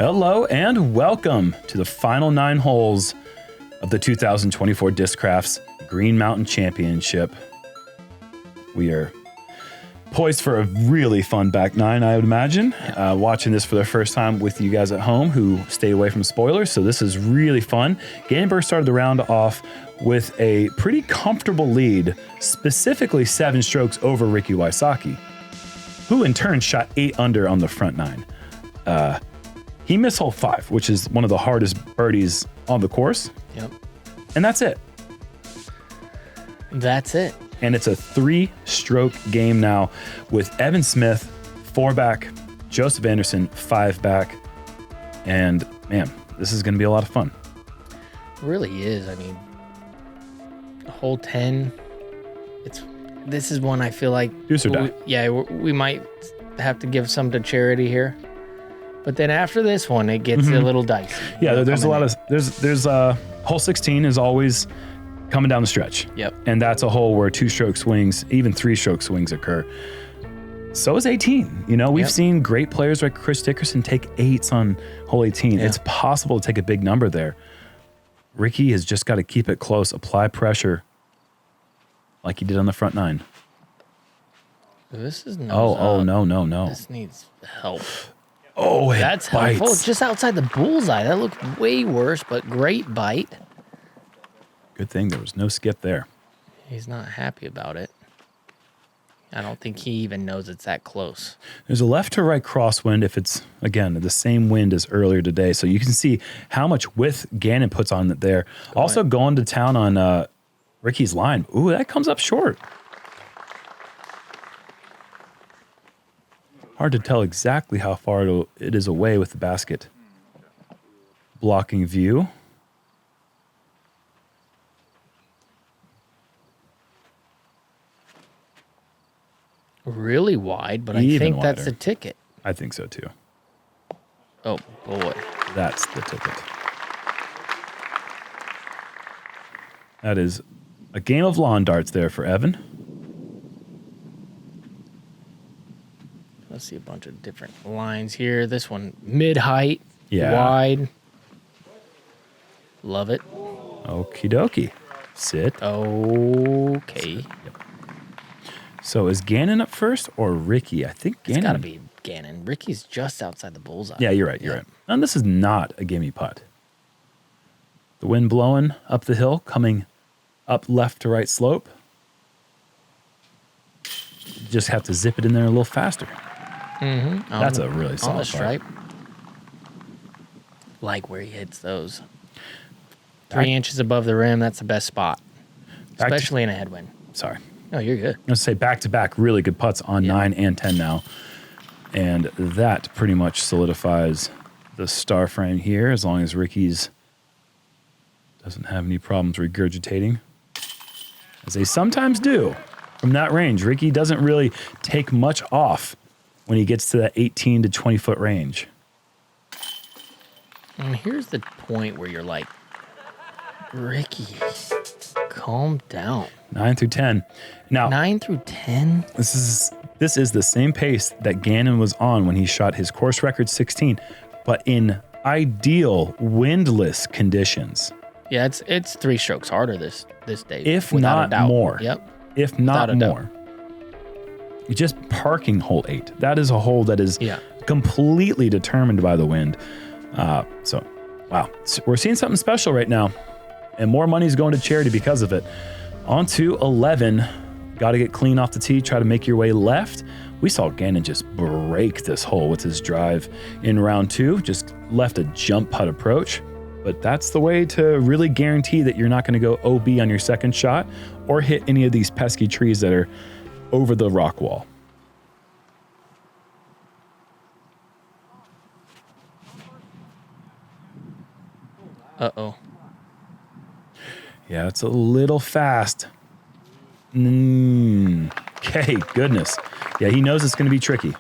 Hello and welcome to the final 9 holes of the 2024 Discrafts Green Mountain Championship. We are poised for a really fun back 9, I would imagine. Watching this for the first time with you guys at home who stay away from spoilers, so this is really fun. Gannon started the round off with a pretty comfortable lead, specifically 7 strokes over Ricky Wysocki, who in turn shot 8 under on the front 9. He missed hole 5, which is one of the hardest birdies on the course. Yep. And that's it. That's it. And it's a 3-stroke game now with Evan Smith 4 back, Joseph Anderson 5 back. And man, this is going to be a lot of fun. It really is. I mean, hole 10, this is one I feel like Deuce or die. We might have to give some to charity here. But then after this one, it gets a little dicey. Yeah, there's a lot of there's hole 16 is always coming down the stretch. Yep. And that's a hole where 2-stroke swings, even 3-stroke swings occur. So is 18. You know, we've seen great players like Chris Dickerson take 8s on hole 18. Yeah. It's possible to take a big number there. Ricky has just got to keep it close, apply pressure like he did on the front 9. This is no. This needs help. Oh, that's helpful. Just outside the bullseye. That looked way worse, but great bite. Good thing there was no skip there. He's not happy about it. I don't think he even knows it's that close. There's a left to right crosswind if it's, again, the same wind as earlier today. So you can see how much width Gannon puts on it there. Also going to town on Ricky's line. Ooh, that comes up short. Hard to tell exactly how far it is away with the basket. Blocking view. Really wide, but Even I think wider. that's the ticket. I think so too. Oh, boy. That's the ticket. That is a game of lawn darts there for Evan. Let's see a bunch of different lines here. This one, mid-height, Yeah. wide. Love it. Okie dokie. Sit. Okay. So is Gannon up first or Ricky? I think Gannon. It's got to be Gannon. Ricky's just outside the bullseye. Yeah, you're right. You're right. And this is not a gimme putt. The wind blowing up the hill, coming up left to right slope. You just have to zip it in there a little faster. Mm-hmm. That's a really solid on the putt. stripe. Like where he hits those. 3 inches above the rim, that's the best spot. Especially in a headwind. Sorry. No, you're good. I'm going to say back-to-back really good putts on 9 and 10 now. And that pretty much solidifies the star frame here as long as Ricky's doesn't have any problems regurgitating. As they sometimes do from that range. Ricky doesn't really take much off when he gets to that 18 to 20-foot range. And here's the point where you're like, Ricky, calm down. 9 through 10. Now 9 through 10? This is the same pace that Gannon was on when he shot his course record 16, but in ideal windless conditions. Yeah, it's 3 strokes harder this day. If without not more. Yep. If not more. Just parking hole 8. That is a hole that is completely determined by the wind. So, wow. We're seeing something special right now. And more money's going to charity because of it. On to 11. Got to get clean off the tee. Try to make your way left. We saw Gannon just break this hole with his drive in round 2. Just left a jump putt approach. But that's the way to really guarantee that you're not going to go OB on your second shot or hit any of these pesky trees that are over the rock wall. Uh-oh. Yeah, it's a little fast. Okay, goodness. Yeah, he knows it's going to be tricky.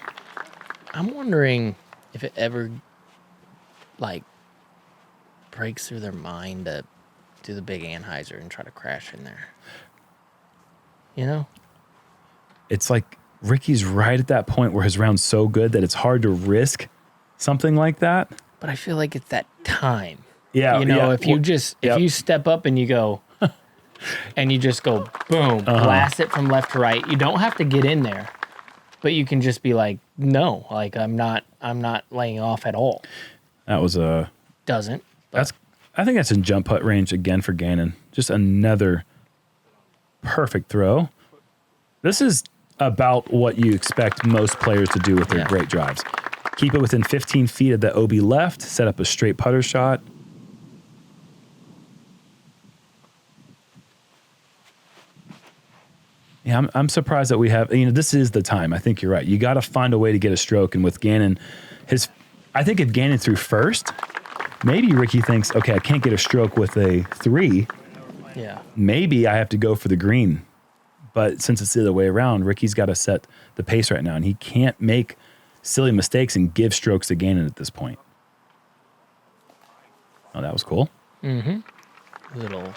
I'm wondering if it ever, breaks through their mind to do the big Anheuser and try to crash in there. You know? It's like Ricky's right at that point where his round's so good that it's hard to risk something like that. But I feel like it's that time. Yeah. You know, yeah. if you just, if you step up and you go, and you just go, boom, blast it from left to right. You don't have to get in there, but you can just be like, no, like I'm not laying off at all. That was a, Doesn't. I think that's in jump putt range again for Gannon. Just another perfect throw. This is about what you expect most players to do with their great drives. Keep it within 15 feet of the OB left, set up a straight putter shot. Yeah, I'm surprised that we have, this is the time. I think you're right. You got to find a way to get a stroke. And with Gannon, I think if Gannon threw first, maybe Ricky thinks, okay, I can't get a stroke with a 3. Yeah. Maybe I have to go for the green. But since it's the other way around, Ricky's got to set the pace right now, and he can't make silly mistakes and give strokes to Gannon at this point. Oh, that was cool. Mm-hmm. Little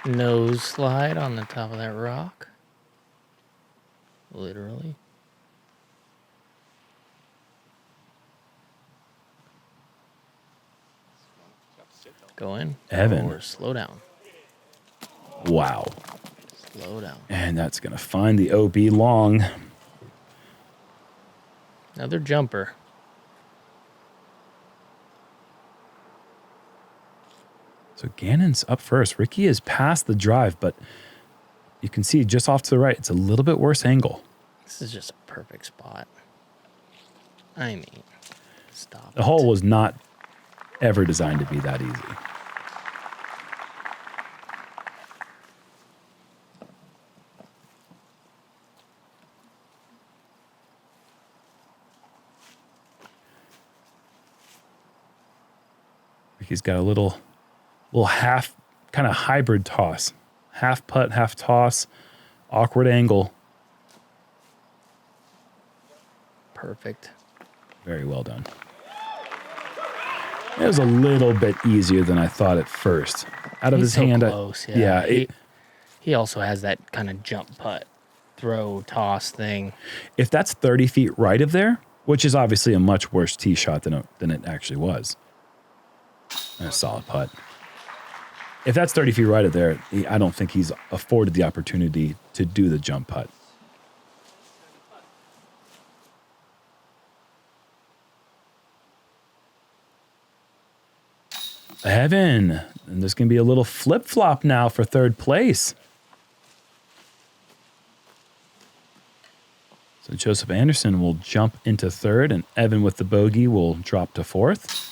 nose slide on the top of that rock. Literally. Go in. Evan. Or slow down. Wow. Slow down. And that's going to find the OB long. Another jumper. So Gannon's up first. Ricky is past the drive, but you can see just off to the right, it's a little bit worse angle. This is just a perfect spot. I mean, stop. The hole was not ever designed to be that easy. Ricky's got a little half kind of hybrid toss. Half putt, half toss, awkward angle. Perfect. Very well done. It was a little bit easier than I thought at first. Out of his so hand. Close, yeah. Yeah. He also has that kind of jump putt, throw, toss thing. If that's 30 feet right of there, which is obviously a much worse tee shot than it actually was. And a solid putt. If that's 30 feet right of there, I don't think he's afforded the opportunity to do the jump putt. Evan, and there's going to be a little flip-flop now for third place. So Joseph Anderson will jump into third, and Evan with the bogey will drop to fourth.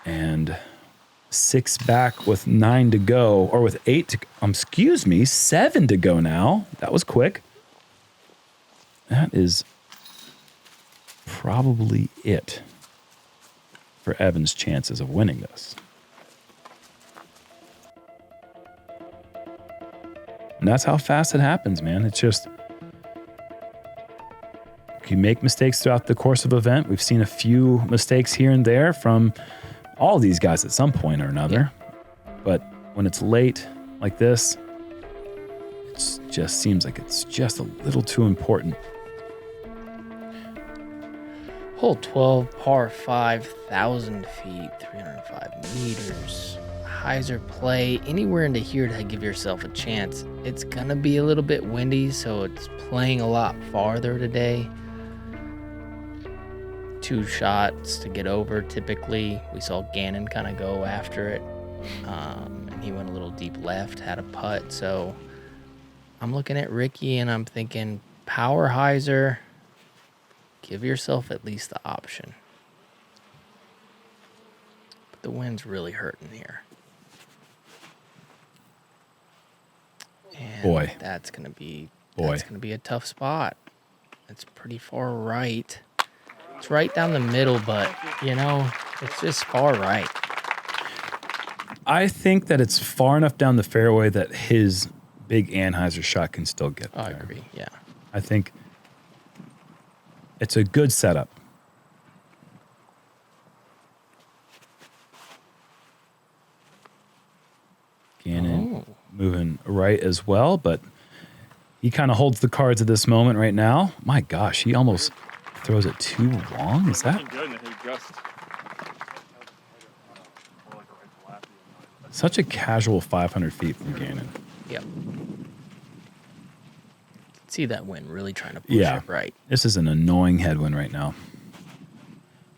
And 6 back with 9 to go, or with 8 to, 7 to go now. That was quick. That is probably it for Evan's chances of winning this. And that's how fast it happens, man. It's just, you make mistakes throughout the course of the event. We've seen a few mistakes here and there from all these guys at some point or another. But when it's late like this, it just seems like it's just a little too important. Hole 12, par 5, 1,000 feet, 305 meters. Hyzer play anywhere into here to give yourself a chance. It's going to be a little bit windy, so it's playing a lot farther today. 2 shots to get over typically. We saw Gannon kind of go after it. And he went a little deep left, had a putt. So I'm looking at Ricky and I'm thinking, power hyzer, give yourself at least the option. But the wind's really hurting here. And that's gonna be a tough spot. It's pretty far right. It's right down the middle, but it's just far right. I think that it's far enough down the fairway that his big Anheuser shot can still get there. I agree, yeah. I think it's a good setup. Gannon moving right as well, but he kind of holds the cards at this moment right now. My gosh, he almost throws it too long. Is that such a casual 500 feet from Gannon? Yep. See that wind really trying to push Yeah. it right. This is an annoying headwind right now.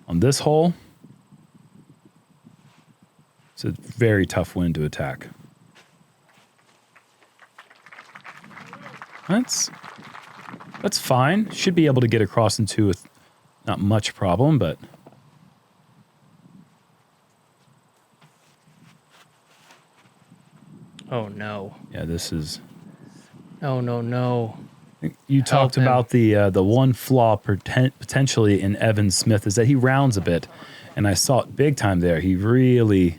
On this hole, it's a very tough wind to attack. That's fine. Should be able to get across into with not much problem, but Oh no. yeah, this is. No. You talked him. about the one flaw potentially in Evan Smith is that he rounds a bit, and I saw it big time there. He really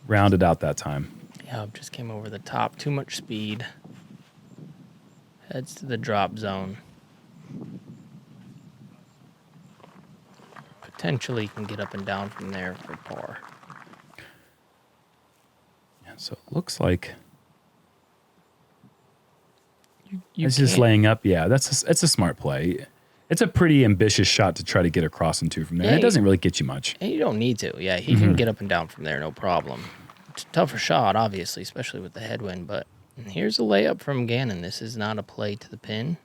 rounded out that time. Yeah, just came over the top. Too much speed. Heads to the drop zone. Potentially can get up and down from there for par. Yeah, so it looks like You it's just can't- laying up. Yeah, it's a smart play. It's a pretty ambitious shot to try to get across into from there. Yeah, It doesn't really get you much. And you don't need to. Yeah, he can get up and down from there, no problem. It's a tougher shot, obviously, especially with the headwind. But here's a layup from Gannon. This is not a play to the pin.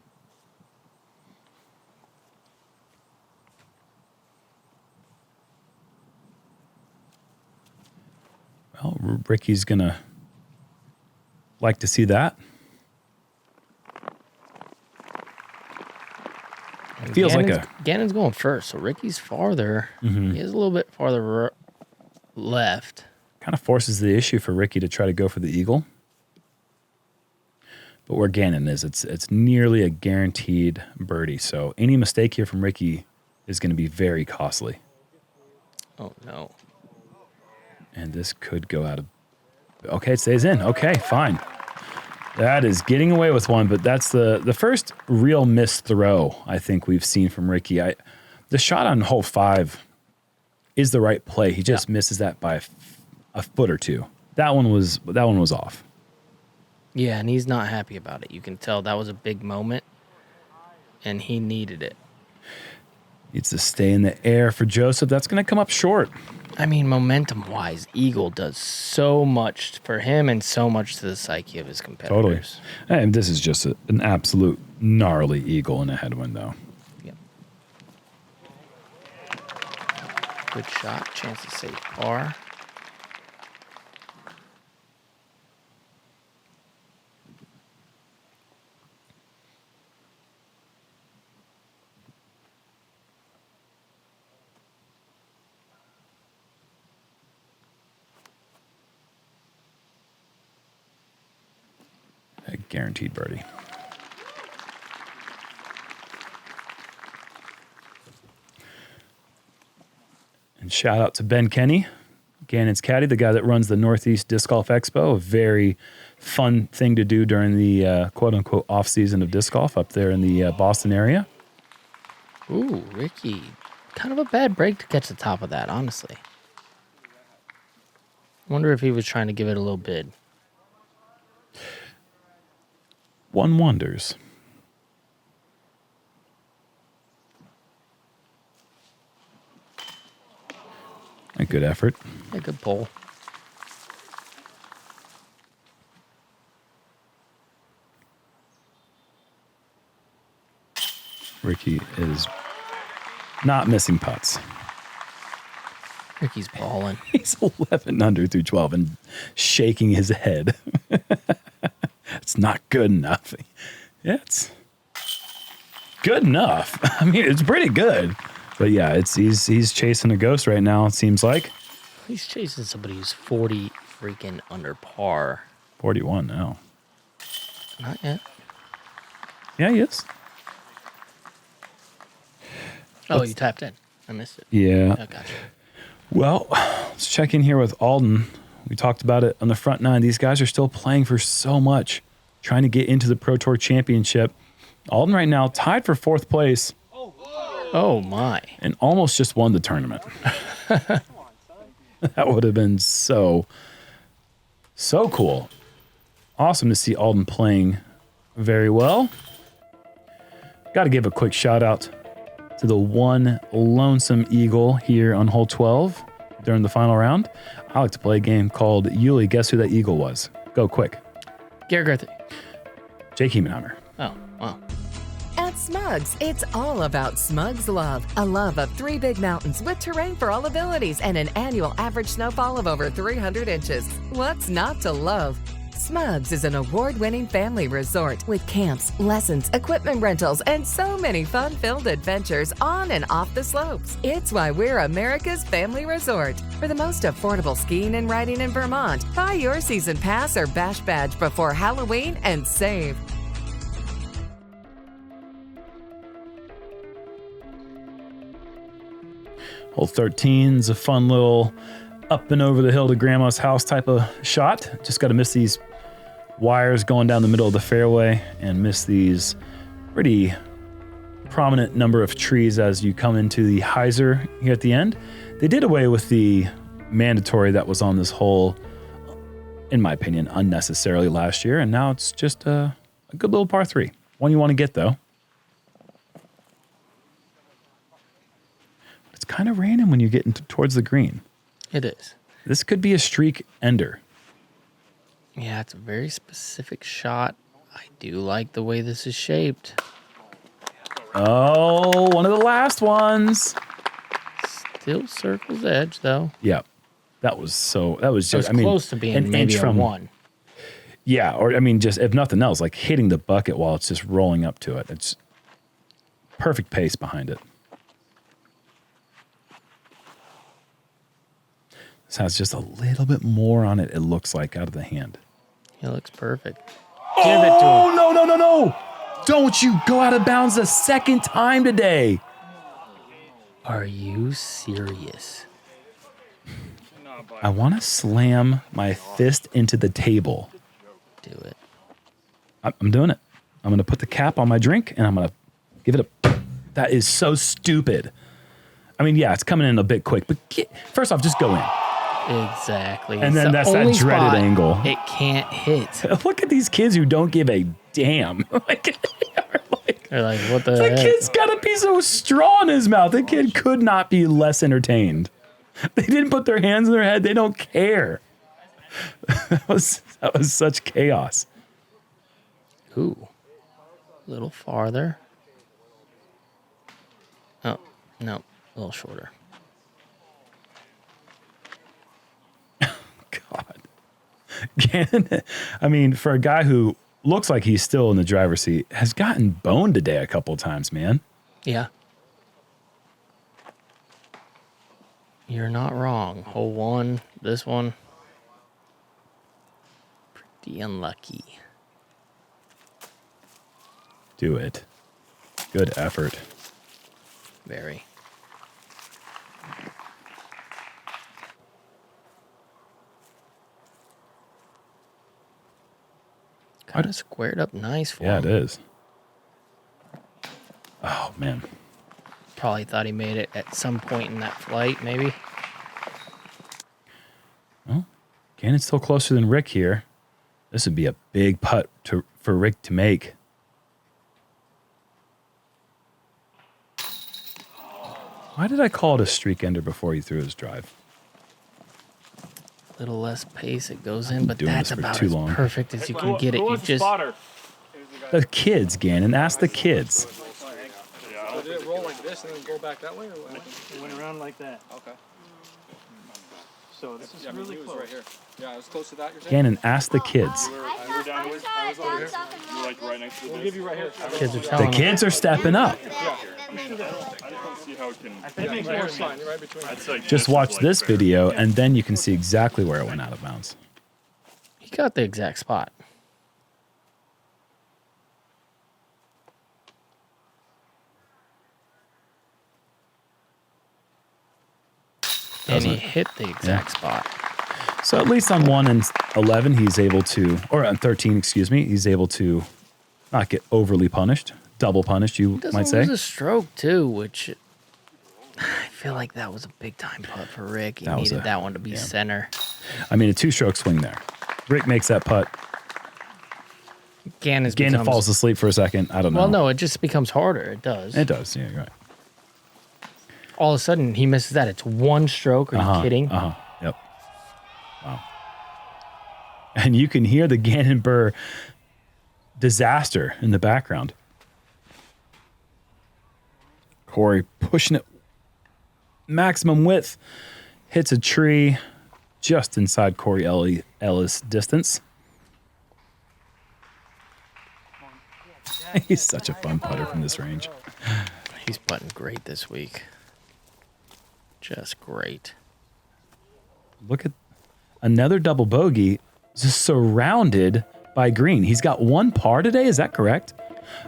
Well, Ricky's gonna like to see that. And Feels like Gannon's going first, so Ricky's farther. He is a little bit farther left. Kind of forces the issue for Ricky to try to go for the eagle. But where Gannon is, it's nearly a guaranteed birdie. So any mistake here from Ricky is going to be very costly. Oh no. And this could go out of... Okay, it stays in. Okay, fine. That is getting away with one, but that's the first real missed throw I think we've seen from Ricky. The shot on hole 5 is the right play. He just misses that by a foot or two. That one was off. Yeah, and he's not happy about it. You can tell that was a big moment, and he needed it. Needs to stay in the air for Joseph. That's going to come up short. I mean, momentum-wise, Eagle does so much for him and so much to the psyche of his competitors. Totally. And this is just an absolute gnarly eagle in a headwind, though. Yep. Good shot. Chance to save par. A guaranteed birdie. And shout out to Ben Kenny, Gannon's caddy, the guy that runs the Northeast Disc Golf Expo, a very fun thing to do during the quote-unquote off-season of disc golf up there in the Boston area. Ooh, Ricky. Kind of a bad break to catch the top of that, honestly. Wonder if he was trying to give it a little bid. One wonders. A good effort. A good pull. Ricky is not missing putts. Ricky's balling. He's 11 under through 12 and shaking his head. It's not good enough. Yeah, it's good enough. I mean, it's pretty good. But yeah, he's chasing a ghost right now, it seems like. He's chasing somebody who's 40 freaking under par. 41 now. Not yet. Yeah, he is. Oh, you tapped in. I missed it. Yeah. I gotcha. Well, let's check in here with Alden. We talked about it on the front nine. These guys are still playing for so much, trying to get into the Pro Tour Championship. Alden right now tied for 4th place. Oh, my. And almost just won the tournament. That would have been so cool. Awesome to see Alden playing very well. Got to give a quick shout out to the one lonesome eagle here on hole 12 during the final round. I like to play a game called Uli. Guess who that eagle was? Go quick. Gary Guthrie. Jake Heemanheimer. Oh, wow. At Smugs, it's all about Smugs love. A love of 3 big mountains with terrain for all abilities and an annual average snowfall of over 300 inches. What's not to love? Smugs is an award-winning family resort with camps, lessons, equipment rentals, and so many fun-filled adventures on and off the slopes. It's why we're America's family resort. For the most affordable skiing and riding in Vermont, buy your season pass or bash badge before Halloween and save. Hole 13's a fun little up and over the hill to grandma's house type of shot. Just got to miss these wires going down the middle of the fairway and miss these pretty prominent number of trees as you come into the hyzer here at the end. They did away with the mandatory that was on this hole, in my opinion, unnecessarily last year, and now it's just a good little par 3. One you want to get, though. It's kind of raining when you get towards the green. It is. This could be a streak ender. Yeah, it's a very specific shot. I do like the way this is shaped. Oh, one of the last ones. Still circles edge, though. Yeah. That was just, close to being maybe a 1. Yeah, or I mean, just if nothing else, like hitting the bucket while it's just rolling up to it. It's perfect pace behind it. This has just a little bit more on it, it looks like, out of the hand. It looks perfect. Give it to him. Oh, no. Don't you go out of bounds a second time today. Are you serious? I want to slam my fist into the table. Do it. I'm doing it. I'm going to put the cap on my drink, and I'm going to give it a... That is so stupid. I mean, yeah, it's coming in a bit quick, but first off, just go in. Exactly. And then that's that dreaded angle. It can't hit. Look at these kids who don't give a damn. They're like, what the The heck? kid's got a piece of straw in his mouth. The kid could not be less entertained. They didn't put their hands in their head. They don't care. That was such chaos. Ooh. A little farther. Oh, no. A little shorter. God. Gannon, I mean, for a guy who looks like he's still in the driver's seat, has gotten boned today a couple times, man. Yeah. You're not wrong. Hole 1, this one. Pretty unlucky. Do it. Good effort. Very. Kind of squared up nice for him. Yeah, it is. Oh, man. Probably thought he made it at some point in that flight, maybe. Well, Gannon's still closer than Rick here. This would be a big putt for Rick to make. Why did I call it a streak ender before he threw his drive? A little less pace it goes in, but doing that's this for about too as long. perfect as you can get it. You just The kids, Gannon. Ask the kids. Did it roll like this and then go back that way, or what? It went around like that. Okay. So this is Yeah, I mean, really he was close. right here. Yeah, it was close to that. You're saying? Gannon, ask the kids. I was down here. I was over here. You're like right next to the We'll give you right here. kids are The telling him. kids are stepping up. I mean, I don't see how it can. I think Right here's fine. You're right between. I'd say Just watch this video, and then you can see exactly where it went out of bounds. He got the exact spot. And he hit the exact spot. So at least on 1 and 11, he's able to, or on 13, excuse me, he's able to not get overly punished, double punished, you Doesn't might say. lose a stroke too, which I feel like that was a big time putt for Rick. He That was needed that one to be center. I mean, a 2-stroke swing there. Rick makes that putt. Gannon Gannon falls asleep for a second. I don't know. Well, no, it just becomes harder. It does. It does. Yeah, you're right. all of a sudden he misses that. It's one stroke. Are you kidding? Yep. Wow. And you can hear the Gannon Buhr disaster in the background. Corey pushing it maximum width, hits a tree just inside Corey Ellis distance. He's such a fun putter from this range. He's putting great this week. Just great. Look at another double bogey, just surrounded by green. He's got one par today, is that correct?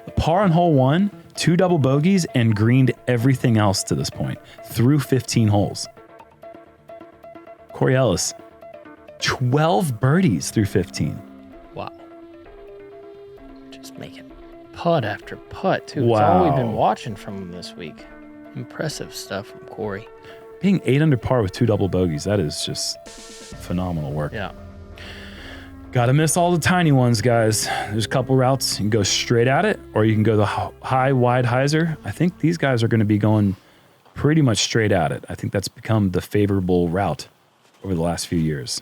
A par on hole 1, 2 double bogeys, and greened everything else to this point through 15 holes. Corey Ellis, 12 birdies through 15. Wow. Just making putt after putt, too. Wow. That's all we've been watching from him this week. Impressive stuff from Corey. Being 8 under par with 2 double bogeys, that is just phenomenal work. Yeah. Gotta miss all the tiny ones, guys. There's a couple routes. You can go straight at it, or you can go the high, wide hyzer. I think these guys are going to be going pretty much straight at it. I think that's become the favorable route over the last few years.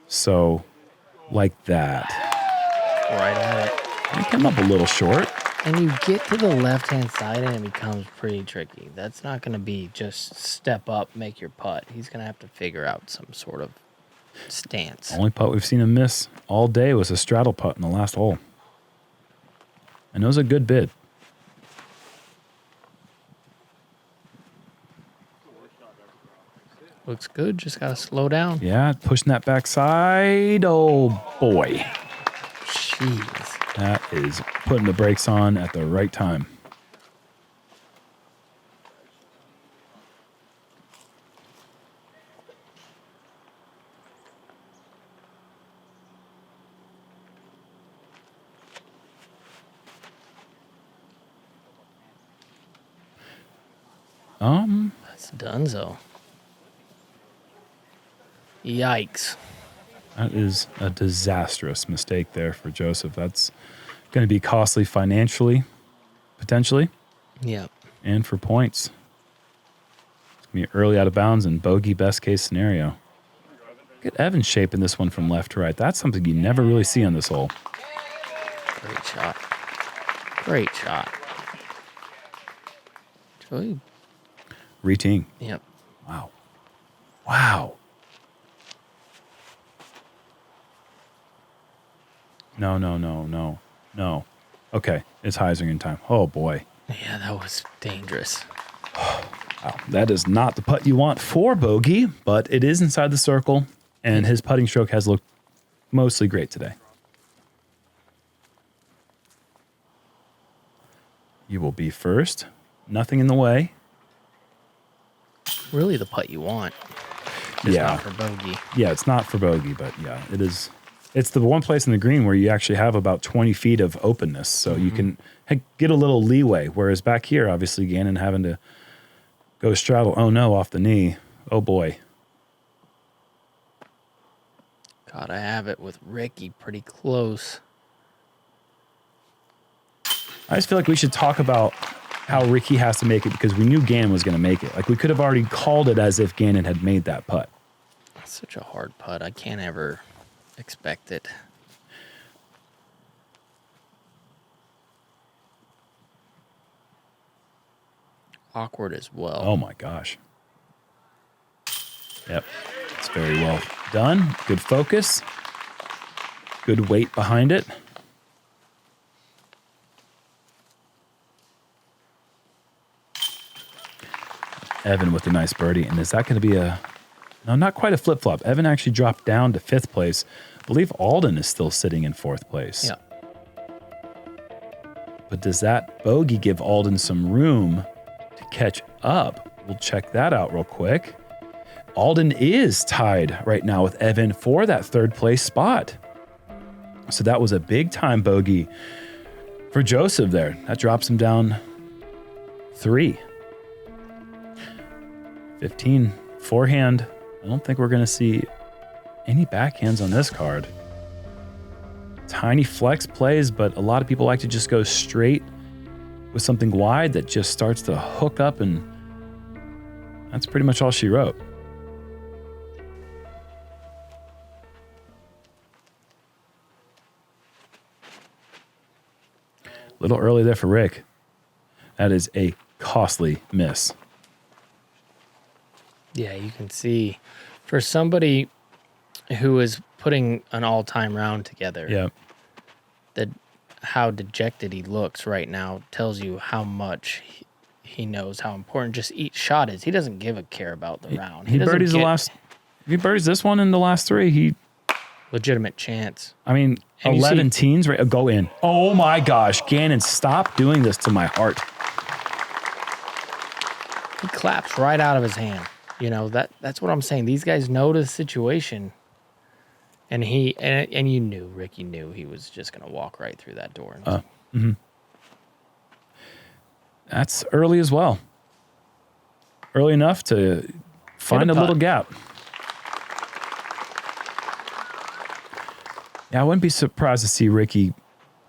So, like that. Right at it. He came up a little short. And you get to the left-hand side and it becomes pretty tricky. That's not going to be just step up, make your putt. He's going to have to figure out some sort of stance. Only putt we've seen him miss all day was a straddle putt in the last hole. And it was a good bid. Looks good, just got to slow down. Yeah, pushing that backside. Oh, boy. Jeez. That is putting the brakes on at the right time. That's donezo. Yikes. That is a disastrous mistake there for Joseph. That's going to be costly financially, potentially, Yep. and for points. It's going to be early out of bounds and bogey best case scenario. Look at Evan shaping this one from left to right. That's something you never really see on this hole. Great shot. Great shot. Joey. Reteeing. Yep. Wow. Wow. No. Okay, it's hyzering in time. Oh, boy. Yeah, that was dangerous. Wow. That is not the putt you want for bogey, but it is inside the circle, and his putting stroke has looked mostly great today. You will be first. Nothing in the way. Really the putt you want. Just Yeah. not for bogey. Yeah, it's not for bogey, but yeah, it is. It's the one place in the green where you actually have about 20 feet of openness, so you can get a little leeway. Whereas back here, obviously, Gannon having to go straddle. Oh, no, off the knee. Oh, boy. Gotta have it with Ricky pretty close. I just feel like we should talk about how Ricky has to make it because we knew Gannon was going to make it. Like, we could have already called it as if Gannon had made that putt. That's such a hard putt. I can't ever expect it. Awkward as well. Oh, my gosh. Yep. It's very well done. Good focus. Good weight behind it. Evan with a nice birdie. And is that going to be a... No, not quite a flip-flop. Evan actually dropped down to 5th place. I believe Alden is still sitting in 4th place. Yeah. But does that bogey give Alden some room to catch up? We'll check that out real quick. Alden is tied right now with Evan for that 3rd place spot. So that was a big-time bogey for Joseph there. That drops him down 3. 15 forehand. I don't think we're going to see any backhands on this card. Tiny flex plays, but a lot of people like to just go straight with something wide that just starts to hook up, and that's pretty much all she wrote. A little early there for Rick. That is a costly miss. Yeah, you can see for somebody who is putting an all-time round together, Yeah. that how dejected he looks right now tells you how much he knows how important just each shot is. He doesn't give a care about the round. He doesn't birdies the last. If he birdies this one in the last three, he. legitimate chance. I mean, And you 11 teens, right? Go in. Oh my gosh, Gannon, stop doing this to my heart. He claps right out of his hand. You know, that's what I'm saying. These guys know the situation. And and you knew, Rick, you knew he was just going to walk right through that door. That's early as well. Early enough to find a little gap. Yeah, I wouldn't be surprised to see Ricky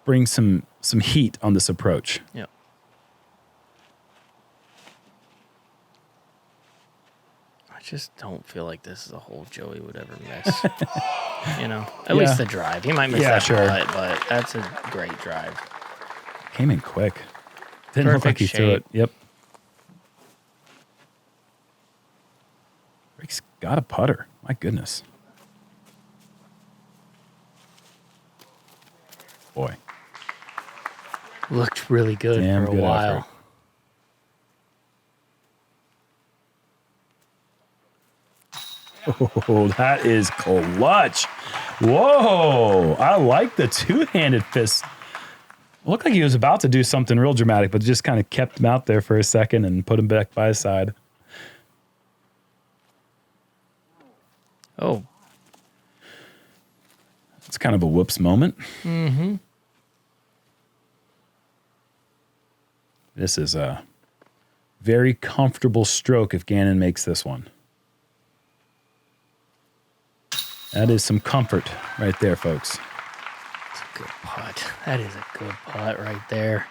bring some heat on this approach. Yep. I just don't feel like this is a hole Joey would ever miss. You know, at least the drive. He might miss that putt, but that's a great drive. Came in quick. Didn't look like he threw it. Yep. Rick's got a putter. My goodness. Boy. Looked really good Damn for a good while. effort. Oh, that is clutch. Whoa. I like the two-handed fist. Looked like he was about to do something real dramatic, but just kind of kept him out there for a second and put him back by his side. Oh. It's kind of a whoops moment. Mm-hmm. This is a very comfortable stroke if Gannon makes this one. That is some comfort right there, folks. That's a good putt. That is a good putt right there.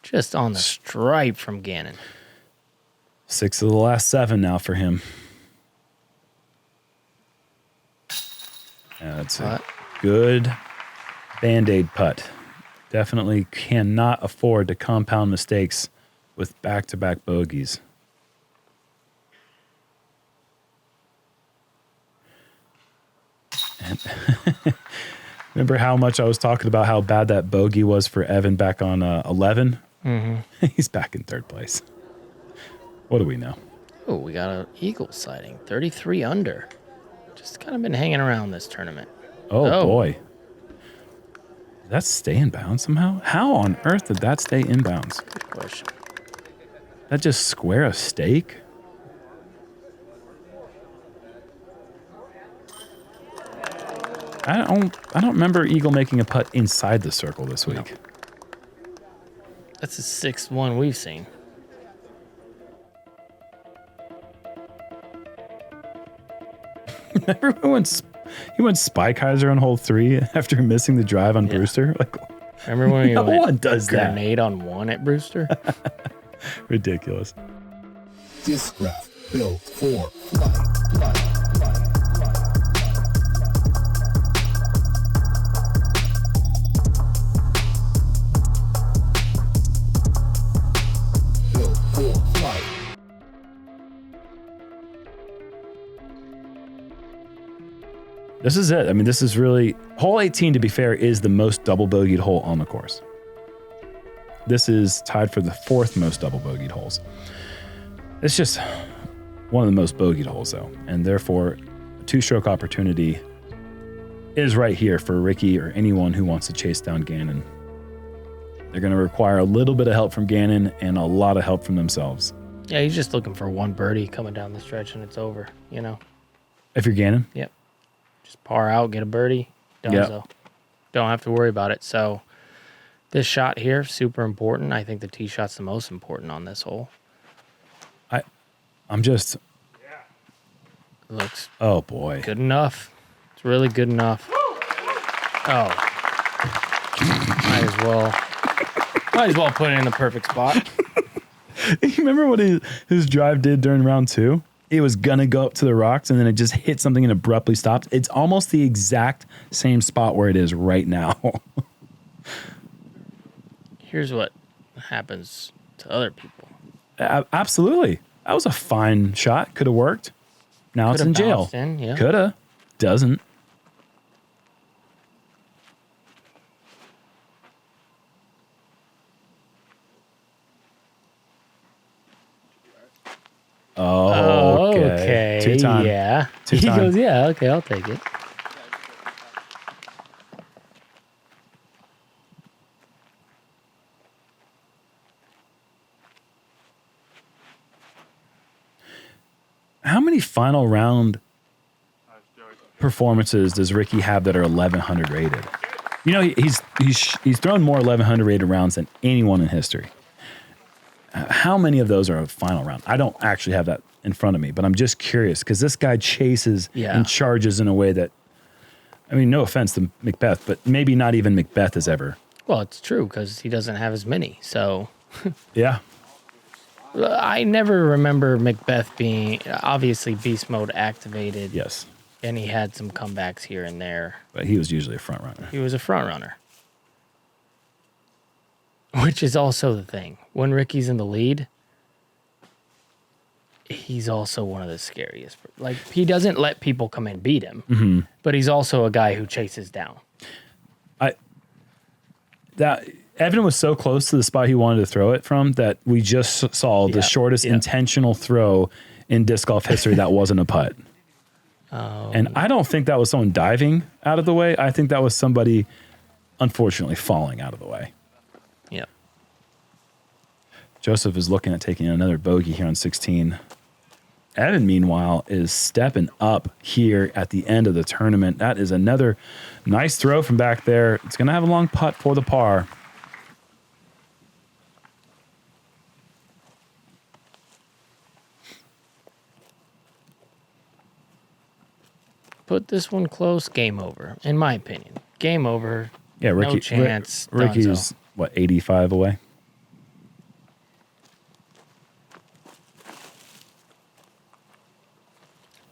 Just on the stripe from Gannon. 6 of the last 7 now for him. Yeah, that's a good Band-Aid putt. Definitely cannot afford to compound mistakes with back-to-back bogeys. And remember how much I was talking about how bad that bogey was for Evan back on 11? Mm-hmm. He's back in 3rd place. What do we know? Oh, we got an eagle sighting. 33 under. Just kind of been hanging around this tournament. Oh. Boy. Did that stay in bounds somehow? How on earth did that stay in bounds? Good question. That just square a stake? I don't remember Eagle making a putt inside the circle this week. No. That's the 6th one we've seen. Remember when he went Spikeiser on hole 3 after missing the drive on Brewster? Like, remember when he no went one does that. grenade on 1 at Brewster? Ridiculous. Disc graph built for flight. Built for flight. This is it. I mean, this is really... Hole 18, to be fair, is the most double bogeyed hole on the course. This is tied for the 4th most double bogeyed holes. It's just one of the most bogeyed holes, though. And therefore, a 2-stroke opportunity is right here for Ricky or anyone who wants to chase down Gannon. They're going to require a little bit of help from Gannon and a lot of help from themselves. Yeah, he's just looking for 1 birdie coming down the stretch and it's over, you know? If you're Gannon? Yep. Just par out, get a birdie. Donezo. Don't have to worry about it. So this shot here, super important. I think the tee shot's the most important on this hole. I'm just... Looks Oh, boy. good enough. It's really good enough. Oh. Might as well Might as well put it in the perfect spot. You remember what his drive did during round 2? It was gonna go up to the rocks and then it just hit something and abruptly stopped. It's almost the exact same spot where it is right now. Here's what happens to other people. Absolutely. That was a fine shot. Could have worked. Now it's in jail. Yeah. Coulda. Doesn't. Oh, okay. Two-time. Yeah. Two-time. He goes, yeah, okay, I'll take it. How many final round performances does Ricky have that are 1100 rated? You know, he's thrown more 1100 rated rounds than anyone in history. How many of those are a final round? I don't actually have that in front of me, but I'm just curious because this guy chases and charges in a way that, I mean, no offense to Macbeth, but maybe not even Macbeth has ever. Well, it's true because he doesn't have as many. So, yeah. I never remember Macbeth being obviously beast mode activated. Yes. And he had some comebacks here and there. But he was usually a front runner. He was a front runner. Which is also the thing. When Ricky's in the lead, he's also one of the scariest. Like, he doesn't let people come and beat him, but he's also a guy who chases down. Evan was so close to the spot he wanted to throw it from that we just saw the shortest intentional throw in disc golf history that wasn't a putt. And I don't think that was someone diving out of the way. I think that was somebody, unfortunately, falling out of the way. Yep. Joseph is looking at taking another bogey here on 16. Evan, meanwhile, is stepping up here at the end of the tournament. That is another nice throw from back there. It's going to have a long putt for the par. Put this one close, game over, in my opinion. Game over. Yeah, Ricky, no chance. Ricky's, what, 85 away?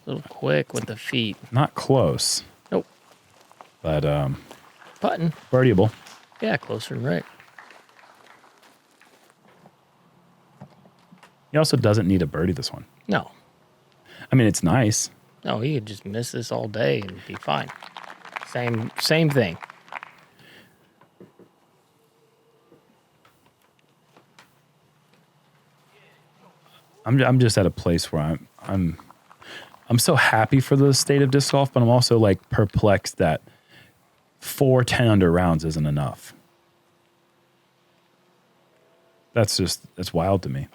A little quick with the feet. Not close. Nope. But, Putting. birdieable. Yeah, closer than Rick. He also doesn't need a birdie this one. No. I mean, it's nice. No, he could just miss this all day and be fine. Same thing. I'm just at a place where I'm so happy for the state of disc golf, but I'm also like perplexed that 4 10-under rounds isn't enough. That's wild to me.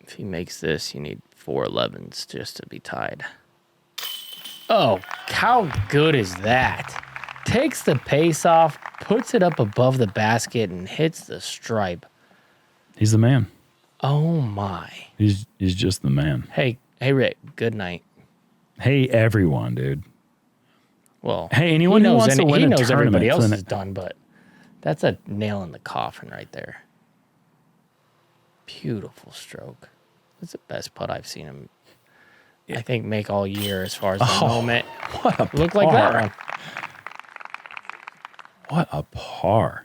If he makes this, you need 4 11s just to be tied. Oh, how good is that? Takes the pace off, puts it up above the basket, and hits the stripe. He's the man. Oh my. He's just the man. Hey Rick, good night. Hey everyone, dude. Well, hey, anyone who wants to win a tournament. He knows everybody else is done, but that's a nail in the coffin right there. Beautiful stroke. That's the best putt I've seen him, I think, make all year as far as the moment. What a Look par. like that one. What a par.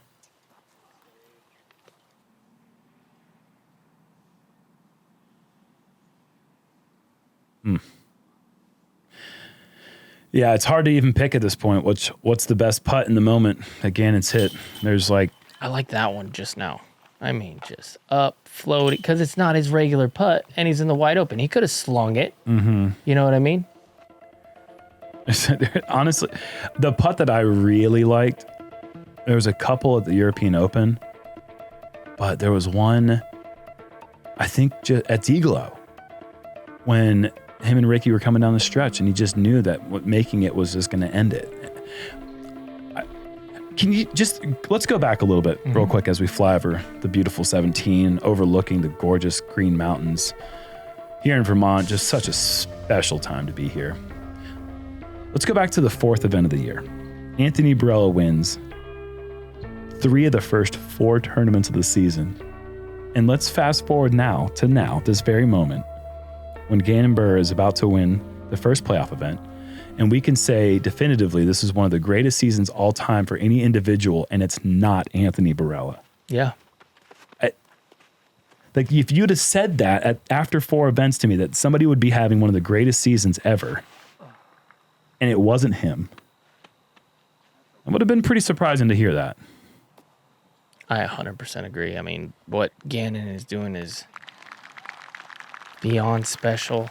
Yeah, it's hard to even pick at this point. What's the best putt in the moment that Gannon's hit? There's like... I like that one just now. I mean, just up, floating, because it's not his regular putt, and he's in the wide open. He could have slung it. Mm-hmm. You know what I mean? Honestly, the putt that I really liked, there was a couple at the European Open, but there was one, I think, just at Iglo, when him and Ricky were coming down the stretch, and he just knew that making it was just going to end it. Can you let's go back a little bit real quick as we fly over the beautiful 17, overlooking the gorgeous Green Mountains here in Vermont. Just such a special time to be here. Let's go back to the 4th event of the year. Anthony Barella wins 3 of the first 4 tournaments of the season. And let's fast forward now, this very moment, when Gannon Buhr is about to win the first playoff event. And we can say definitively this is one of the greatest seasons all time for any individual, and it's not Anthony Barella. Yeah. Like, if you'd have said that after 4 events to me, that somebody would be having one of the greatest seasons ever, and it wasn't him, it would have been pretty surprising to hear that. I 100% agree. I mean, what Gannon is doing is beyond special,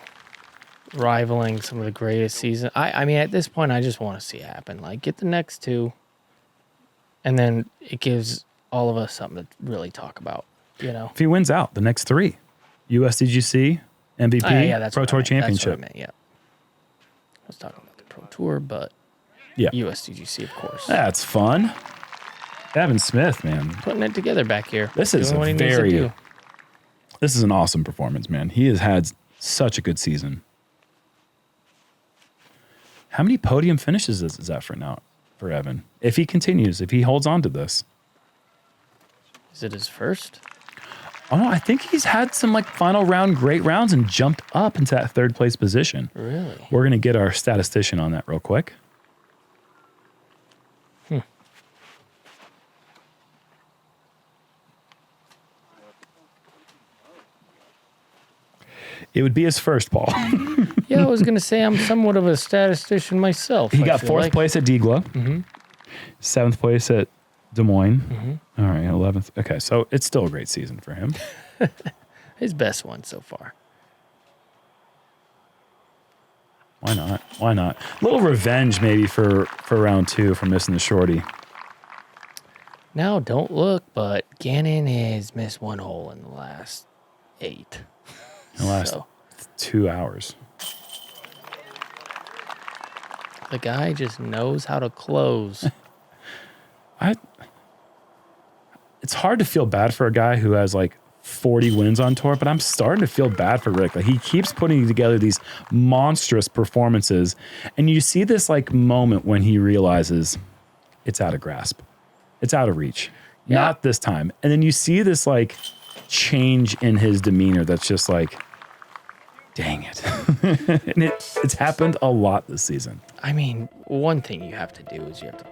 rivaling some of the greatest seasons. I mean, at this point, I just want to see it happen. Like, get the next 2, and then it gives all of us something to really talk about. You know, if he wins out the next 3, USDGC, MVP, Pro Tour Championship. That's what I meant, yeah. I was talking about the Pro Tour, but yeah, USDGC, of course. That's fun. Evan Smith, man, putting it together back here. This is this is an awesome performance, man. He has had such a good season. How many podium finishes is that for Evan? If he continues, if he holds on to this. Is it his first? Oh, no, I think he's had some like final round great rounds and jumped up into that 3rd place position. Really? We're going to get our statistician on that real quick. It would be his first, Paul. Yeah, I was going to say I'm somewhat of a statistician myself. He got 4th place at Degla, 7th place at Des Moines. All right, 11th. Okay, so it's still a great season for him. His best one so far. Why not? Why not? A little revenge maybe for round 2 for missing the shorty. Now, don't look, but Gannon has missed 1 hole in the last 8. In the last 2 hours. The guy just knows how to close. It's hard to feel bad for a guy who has like 40 wins on tour, but I'm starting to feel bad for Rick. Like, he keeps putting together these monstrous performances, and you see this like moment when he realizes it's out of grasp. It's out of reach. Yeah. Not this time. And then you see this like change in his demeanor that's just like, dang it. And it's happened a lot this season. I mean, one thing you have to do is you have to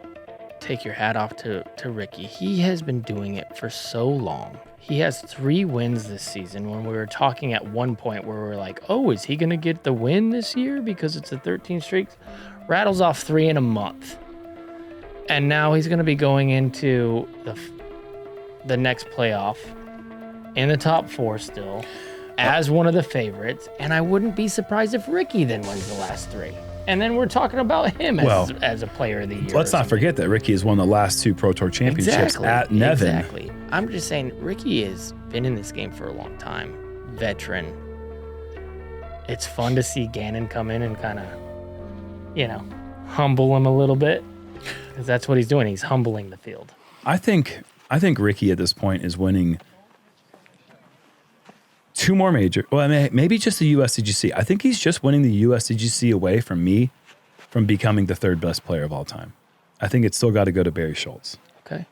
take your hat off to Ricky. He has been doing it for so long. He has 3 wins this season, when we were talking at one point where we were like, oh, is he going to get the win this year because it's a 13 streak? Rattles off 3 in a month. And now he's going to be going into the next playoff in the top 4 still as one of the favorites. And I wouldn't be surprised if Ricky then wins the last 3. And then we're talking about him as a player of the year. Let's not forget that Ricky has won the last 2 Pro Tour championships at Nevin. Exactly. I'm just saying, Ricky has been in this game for a long time. Veteran. It's fun to see Gannon come in and kind of, humble him a little bit. Because that's what he's doing. He's humbling the field. I think Ricky at this point is winning 2 more major. Well, I mean, maybe just the USDGC. I think he's just winning the USDGC away from me from becoming the 3rd best player of all time. I think it's still got to go to Barry Schultz. Okay.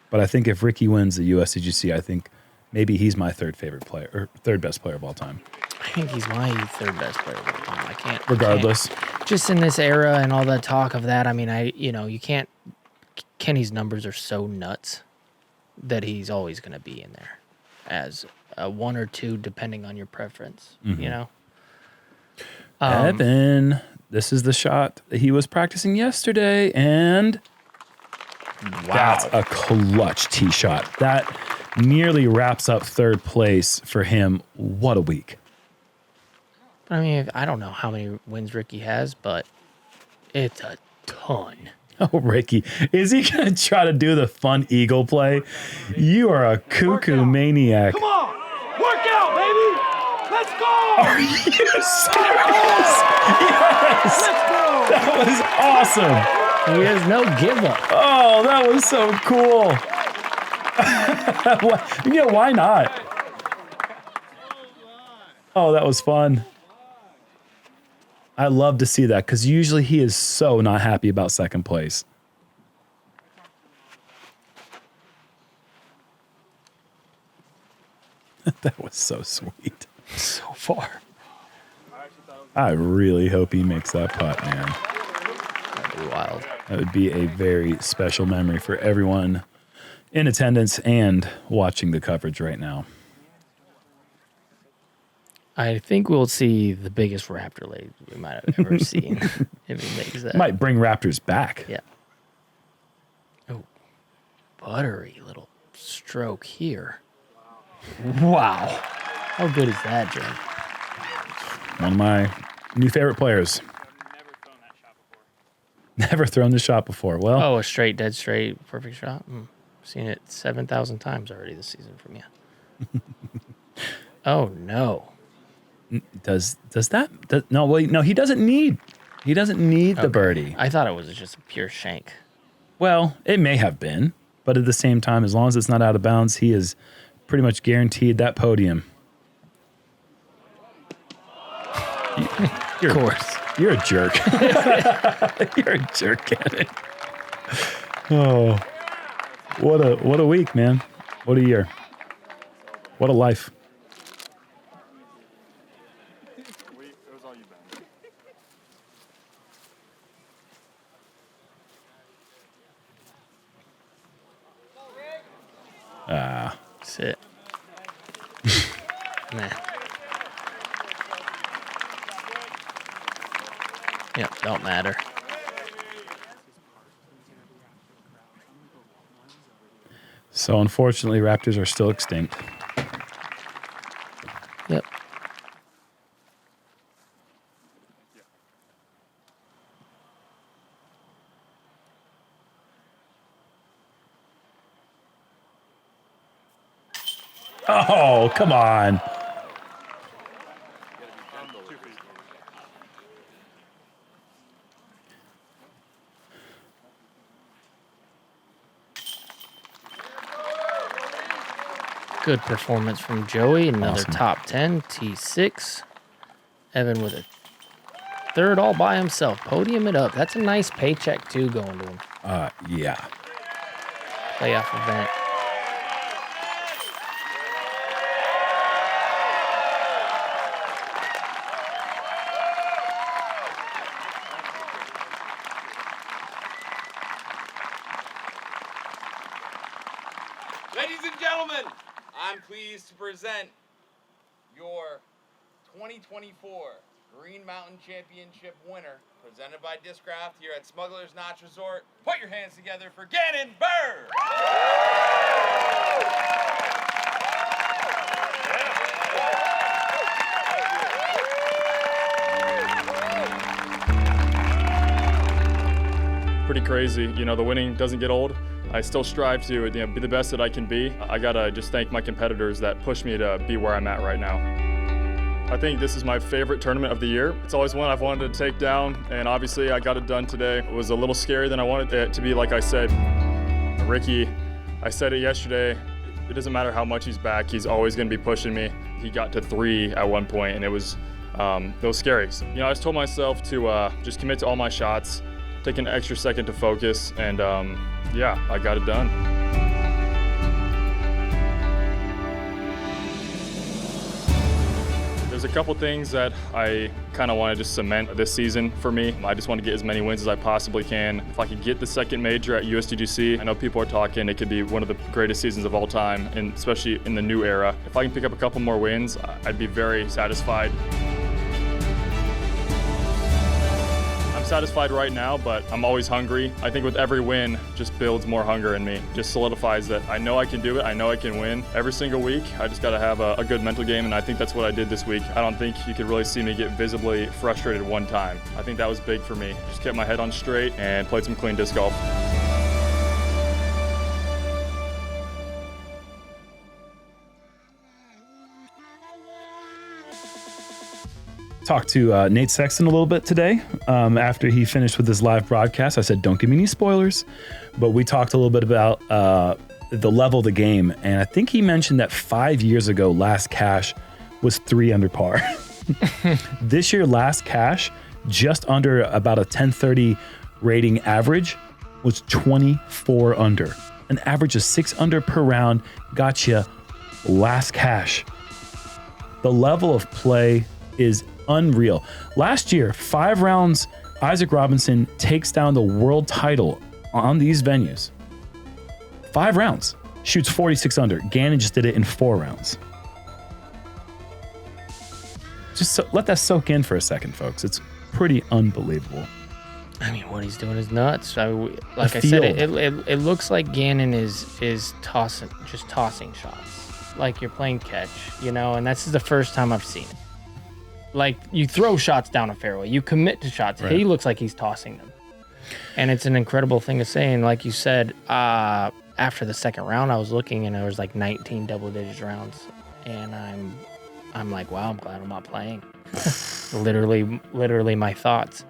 But I think if Ricky wins the USDGC, I think maybe he's my 3rd favorite player or 3rd best player of all time. I think he's my 3rd best player of all time. I can't. Regardless. Just in this era and all that talk of that, I mean, you can't. Kenny's numbers are so nuts that he's always going to be in there as a 1 or 2, depending on your preference. Evan, this is the shot that he was practicing yesterday, and that's a clutch tee shot. That nearly wraps up 3rd place for him. What a week. I mean, I don't know how many wins Ricky has, but it's a ton. Oh, Ricky, is he going to try to do the fun eagle play? You are a cuckoo maniac. Come on, work out, baby. Let's go. Are you serious? Yes. Let's go. That was awesome. He has no give up. Oh, that was so cool. Why not? Oh, that was fun. I love to see that because usually he is so not happy about 2nd place. That was so sweet. So far. I really hope he makes that putt, man. That'd be wild. That would be a very special memory for everyone in attendance and watching the coverage right now. I think we'll see the biggest raptor leg we might have ever seen if he makes that. Might bring Raptors back. Yeah. Oh, buttery little stroke here. Wow. How good is that, Jerm? One of my new favorite players. Never thrown the shot before. Well, Oh, a straight, dead straight, perfect shot. Seen it 7,000 times already this season from you. Oh, no. does that? No, wait, no. He doesn't need the birdie. I thought it was just a pure shank. Well, it may have been, but at the same time, as long as it's not out of bounds, he is pretty much guaranteed that podium. Of course. You're a jerk. You're a jerk, Gannon. Oh, what a week, man. What a year. What a life. Sit. Nah. Yep, don't matter. So unfortunately, Raptors are still extinct. Yep. Oh, come on. Good performance from Joey. Another Awesome. top 10, T6. Evan with a third all by himself. Podium it up. That's a nice paycheck, too, going to him. Yeah. Playoff event. Ladies and gentlemen, I'm pleased to present your 2024 Green Mountain Championship winner, presented by Discraft here at Smuggler's Notch Resort. Put your hands together for Gannon Buhr! Pretty crazy. You know, the winning doesn't get old. I still strive to be the best that I can be. I gotta just thank my competitors that pushed me to be where I'm at right now. I think this is my favorite tournament of the year. It's always one I've wanted to take down, and obviously I got it done today. It was a little scarier than I wanted it to be, like I said. Ricky, I said it yesterday, it doesn't matter how much he's back, he's always gonna be pushing me. He got to 3 at one point, and it was scary. You know, I just told myself to just commit to all my shots, take an extra second to focus, and yeah, I got it done. There's a couple things that I kind of want to just cement this season for me. I just want to get as many wins as I possibly can. If I could get the second major at USDGC, I know people are talking it could be one of the greatest seasons of all time, and especially in the new era. If I can pick up a couple more wins, I'd be very satisfied. Satisfied right now, but I'm always hungry. I think with every win just builds more hunger in me, just solidifies that I know I can do it, I know I can win every single week. I just got to have a good mental game, and I think that's what I did this week. I don't think you could really see me get visibly frustrated one time. I think that was big for me. Just kept my head on straight and played some clean disc golf. Talked to Nate Sexton a little bit today after he finished with his live broadcast. I said, don't give me any spoilers, but we talked a little bit about the level of the game. And I think he mentioned that 5 years ago, Last Cash was 3 under par. This year, Last Cash, just under about a 1030 rating average, was 24 under. An average of 6 under per round got you Last Cash The level of play is unreal. Last year, 5 rounds, Isaac Robinson takes down the world title on these venues. 5 rounds, shoots 46 under. Gannon just did it in 4 rounds. Just let that soak in for a second, folks. It's pretty unbelievable. I mean, what he's doing is nuts. Like I said, it looks like Gannon is tossing shots, like you're playing catch, you know. And this is the first time I've seen it. Like, you throw shots down a fairway, you commit to shots. Right. He looks like he's tossing them, and it's an incredible thing to say. And like you said, after the second round, I was looking and there was like 19 double-digit rounds, and I'm like, wow, I'm glad I'm not playing. literally my thoughts.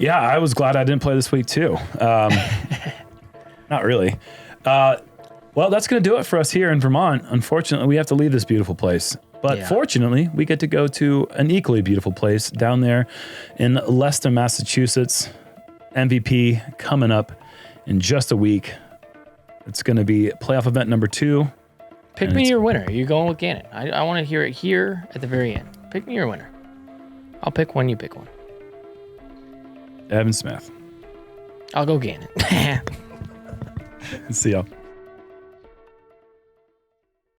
Yeah, I was glad I didn't play this week too. Not really. Well, that's going to do it for us here in Vermont. Unfortunately, we have to leave this beautiful place. But fortunately, we get to go to an equally beautiful place down there in Leicester, Massachusetts. MVP coming up in just a week. It's going to be playoff event number 2. Pick me your winner. You're going with Gannon. I want to hear it here at the very end. Pick me your winner. I'll pick one, you pick one. Evan Smith. I'll go Gannon. See y'all.